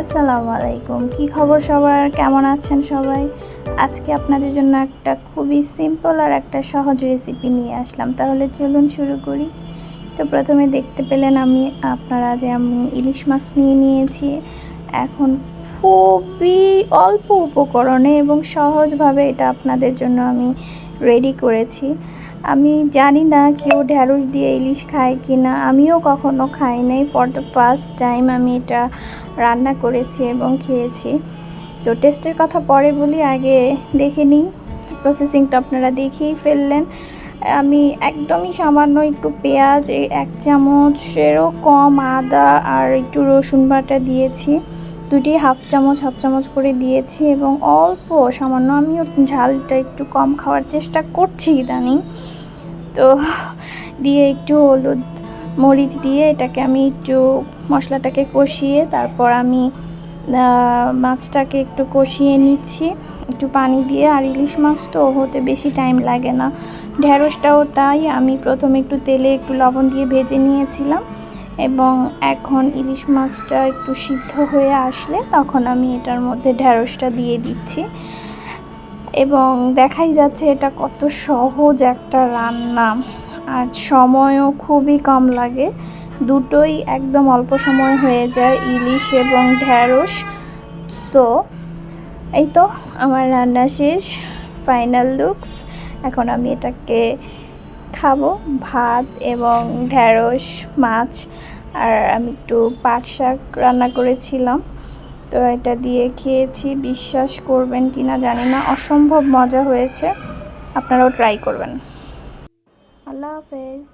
আসসালামু আলাইকুম। কি খবর সবার, কেমন আছেন সবাই? আজকে আপনাদের জন্য একটা খুবই সিম্পল আর একটা সহজ রেসিপি নিয়ে আসলাম। তাহলে চলুন শুরু করি। তো প্রথমে দেখতে পেলেন আমি ইলিশ মাছ নিয়ে নিয়েছি। এখন খুবই অল্প উপকরণে এবং সহজভাবে এটা আপনাদের জন্য আমি রেডি করেছি। আমি জানি না কেউ ঢ্যাঁড়স দিয়ে ইলিশ খায় কি না, আমিও কখনো খাই নাই। ফর দ্য ফার্স্ট টাইম আমি এটা রান্না করেছি এবং খেয়েছি। তো টেস্টের কথা পরে বলি, আগে দেখে নিই। প্রসেসিং তো আপনারা দেখেই ফেললেন। আমি একদমই সামান্য একটু পেঁয়াজ, 1 চামচেরও কম আদা আর একটু রসুন বাটা দিয়েছি। দুটি হাফ চামচ করে দিয়েছি এবং অল্প সামান্য, আমিও ঝালটা একটু কম খাওয়ার চেষ্টা করছি ইদানিং। তো দিয়ে একটু হলুদ মরিচ দিয়ে এটাকে আমি একটু মশলাটাকে কষিয়ে তারপর আমি মাছটাকে একটু কষিয়ে নিচ্ছি একটু পানি দিয়ে। আর ইলিশ মাছ তো হতে বেশি টাইম লাগে না, ঢ্যাঁড়সটাও তাই। আমি প্রথমে একটু তেলে একটু লবণ দিয়ে ভেজে নিয়েছিলাম এবং এখন ইলিশ মাছটা একটু সিদ্ধ হয়ে আসলে তখন আমি এটার মধ্যে ঢ্যাঁড়সটা দিয়ে দিচ্ছি এবং দেখাই যাচ্ছে এটা কত সহজ একটা রান্না আর সময়ও খুবই কম লাগে। দুটোই একদম অল্প সময় হয়ে যায়, ইলিশ এবং ঢ্যাঁড়স। সো এই তো আমার রান্না শেষ, ফাইনাল লুকস। এখন আমি এটাকে খাবো, ভাত এবং ঢ্যাঁড়স মাছ। আর আমি একটু পাট শাক রান্না করেছিলাম, তো এটা দিয়ে খেয়েছি। বিশ্বাস করবেন কি না জানি না, অসম্ভব মজা হয়েছে। আপনারাও ট্রাই করবেন। আল্লাহ হাফেজ।